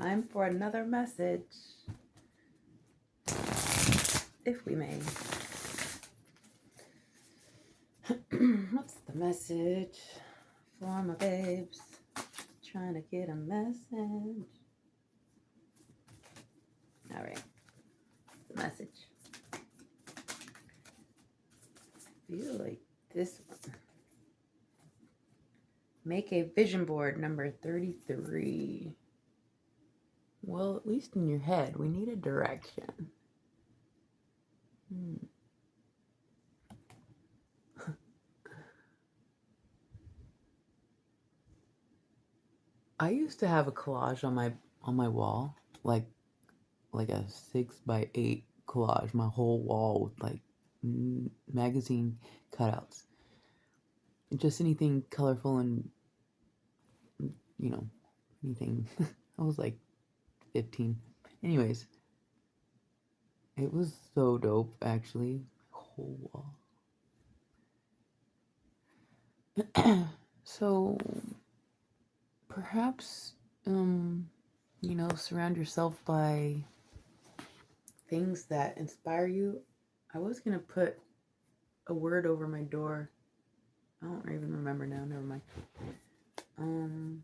Time for another message, if we may. What's the message for my babes? Trying to get a message. All right, the message. I feel like this one. Make a vision board, number 33. Well, at least in your head, we need a direction. I used to have a collage on my wall, like a 6x8 collage. My whole wall with like magazine cutouts, just anything colorful and anything. I was like 15. Anyways, it was so dope, actually. Whole wall. So perhaps surround yourself by things that inspire you. I was gonna put a word over my door. I don't even remember now. Never mind.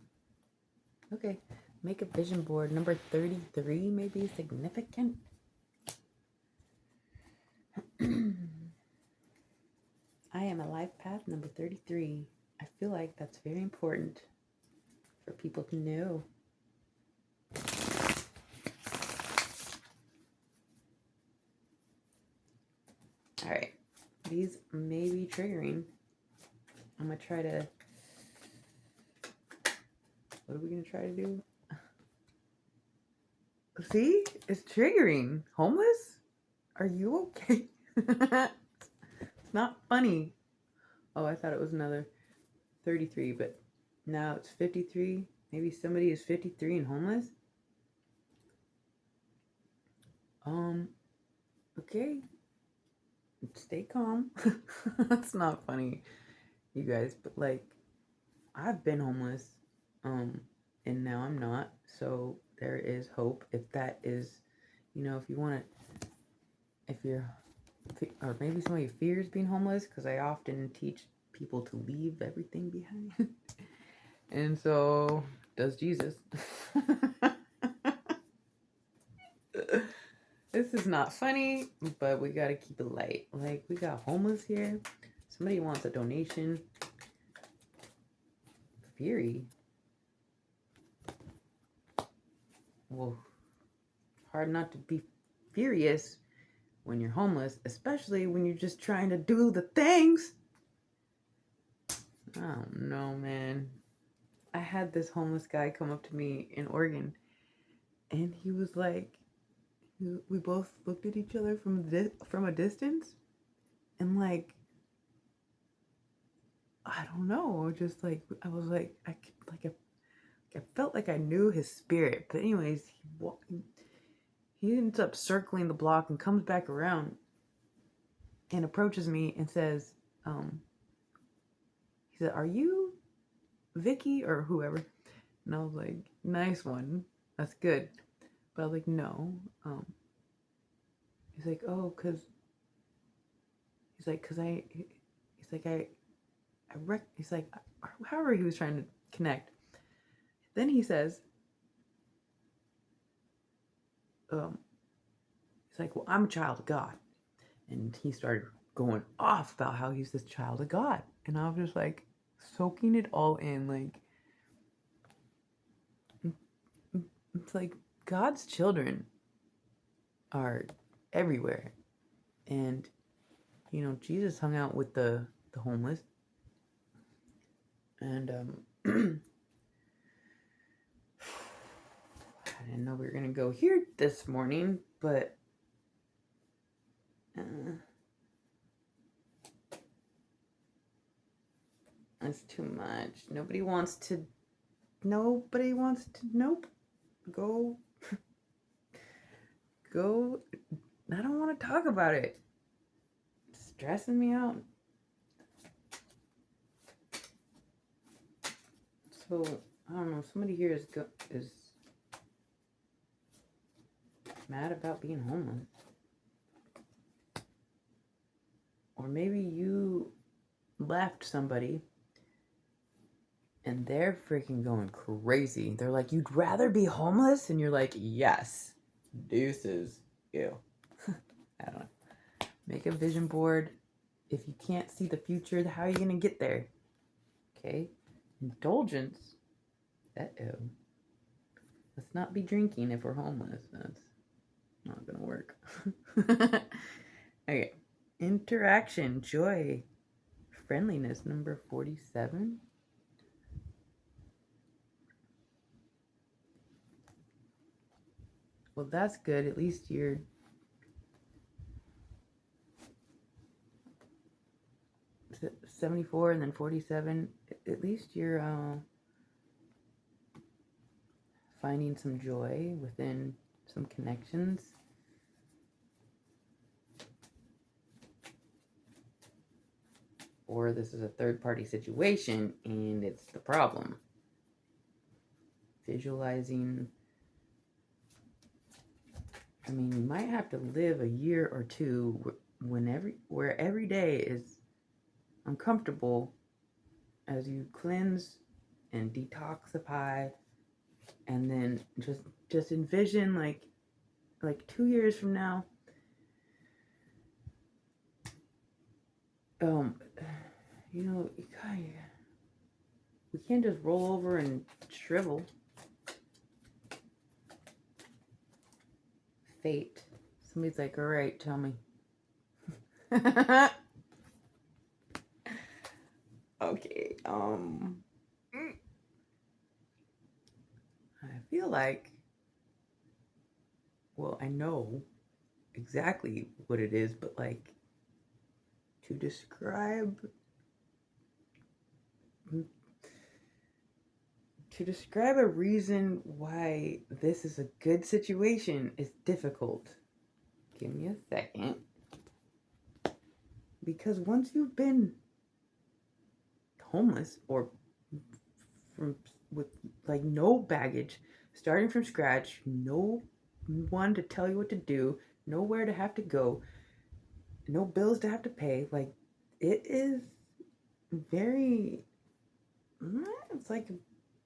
Okay. Make a vision board, number 33, maybe significant. I am a life path, number 33. I feel like that's very important for people to know. All right. These may be triggering. I'm going to try to... What are we going to try to do? See? It's triggering. Homeless? Are you okay? It's not funny. Oh, I thought it was another 33, but now it's 53. Maybe somebody is 53 and homeless? Okay. Stay calm. That's not funny, you guys, but like, I've been homeless, and now I'm not, so there is hope. If that is, if you want to, if you're, or maybe some of your fears being homeless, because I often teach people to leave everything behind. And so does Jesus. This is not funny, but we gotta keep it light. Like, we got homeless here. Somebody wants a donation. Fury. Well, hard not to be furious when you're homeless, especially when you're just trying to do the things. I don't know, man. I had this homeless guy come up to me in Oregon, and he was like, we both looked at each other from a distance, and like, I don't know, just like, I was like, I felt like I knew his spirit. But anyways, he ends up circling the block and comes back around and approaches me and says, he said, "Are you Vicky or whoever?" And I was like, "Nice one, that's good." But I was like, "No." He's like, "Oh, cause however he was trying to connect. Then he says, he's like, "Well, I'm a child of God." And he started going off about how he's this child of God. And I was just like, soaking it all in. Like, it's like God's children are everywhere. And, Jesus hung out with the homeless. And I didn't know we were going to go here this morning, but that's too much. Nobody wants to, nope. Go. I don't want to talk about it. It's stressing me out. So, I don't know. Somebody here is mad about being homeless. Or maybe you left somebody and they're freaking going crazy. They're like, you'd rather be homeless? And you're like, yes. Deuces. Ew. I don't know. Make a vision board. If you can't see the future, how are you going to get there? Okay. Indulgence. Ew. Let's not be drinking if we're homeless. That's not going to work. Okay. Interaction. Joy. Friendliness. Number 47. Well, that's good. At least you're 74 and then 47. At least you're finding some joy within some connections. Or this is a third-party situation and it's the problem. Visualizing. I mean, you might have to live a year or two where every day is uncomfortable as you cleanse and detoxify, and then just envision like 2 years from now, we can't just roll over and shrivel. Fate. Somebody's like, all right, tell me. Okay, I feel like, well, I know exactly what it is, but like, to describe a reason why this is a good situation is difficult. Give me a second. Because once you've been homeless or with like no baggage, starting from scratch, no one to tell you what to do, nowhere to have to go, no bills to have to pay, like it is very, it's like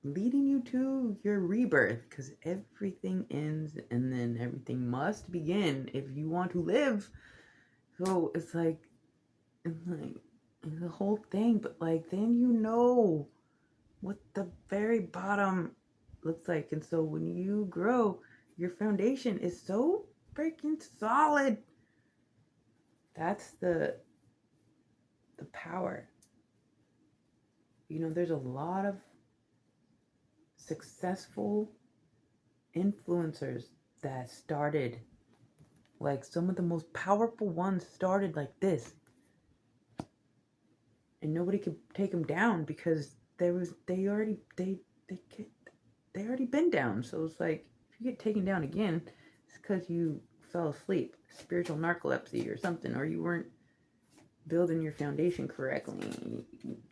leading you to your rebirth, because everything ends and then everything must begin if you want to live. So it's like the whole thing, but like then you know what the very bottom looks like. And so when you grow, your foundation is so freaking solid. That's the power. There's a lot of successful influencers that started, like some of the most powerful ones started like this, and nobody could take them down because they already been down. So it's like, if you get taken down again, it's because you fell asleep, spiritual narcolepsy or something, or you weren't building your foundation correctly,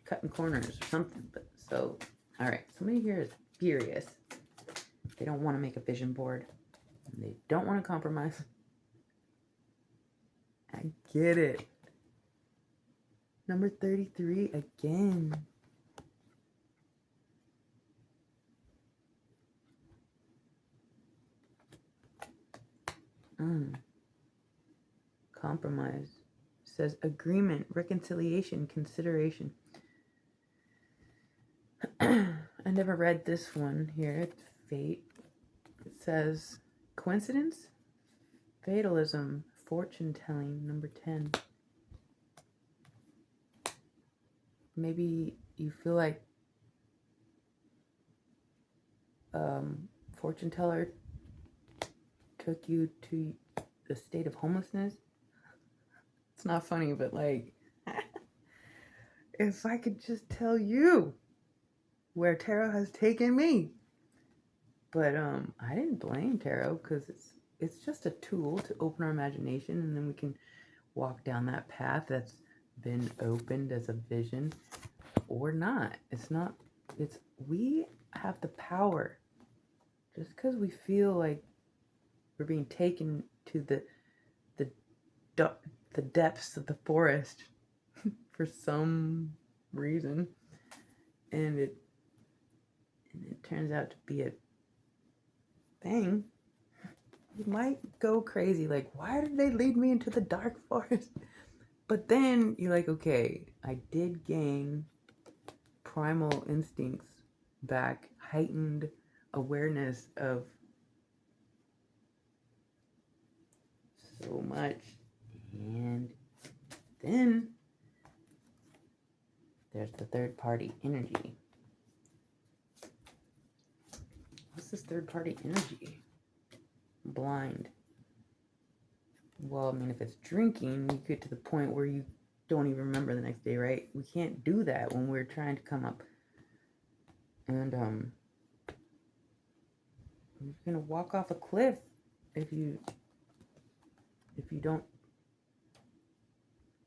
cutting corners or something. But so, all right, somebody here is furious. They don't want to make a vision board. They don't want to compromise. I get it. Number 33 again. Compromise. Says agreement, reconciliation, consideration. I never read this one here. It's fate. It says coincidence, fatalism, fortune telling. Number 10. Maybe you feel like fortune teller took you to the state of homelessness. It's not funny, but like, if I could just tell you where tarot has taken me. But I didn't blame tarot, because it's just a tool to open our imagination, and then we can walk down that path that's been opened as a vision or not. We have the power. Just because we feel like We're being taken to the the depths of the forest for some reason, and it turns out to be a thing. You might go crazy, like, why did they lead me into the dark forest? But then you're like, okay, I did gain primal instincts back, heightened awareness of so much. And then there's the third party energy. What's this third party energy? Blind. Well, I mean, if it's drinking, you get to the point where you don't even remember the next day, right? We can't do that when we're trying to come up. And you're gonna walk off a cliff if you don't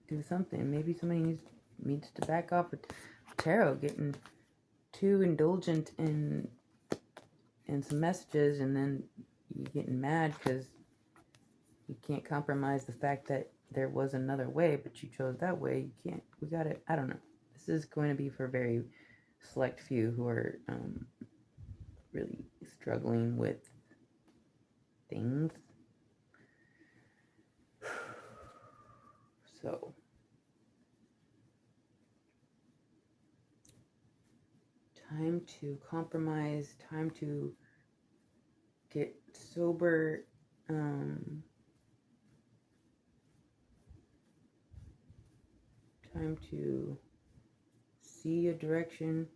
do something. Maybe somebody needs to back off with tarot, getting too indulgent in some messages, and then you getting mad because you can't compromise the fact that there was another way, but you chose that way. You can't. We got it. I don't know. This is going to be for very select few who are really struggling with things. So, time to compromise, time to get sober, time to see a direction.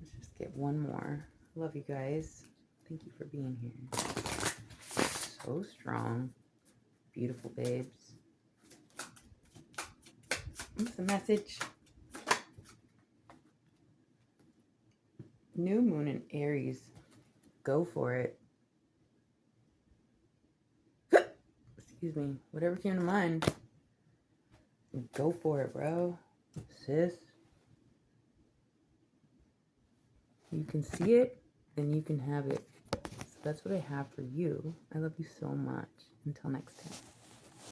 Let's just get one more. Love you guys. Thank you for being here. So strong. Beautiful babes. What's the message? New moon in Aries. Go for it. Excuse me. Whatever came to mind. Go for it, bro. Sis. You can see it and you can have it. So that's what I have for you. I love you so much. Until next time.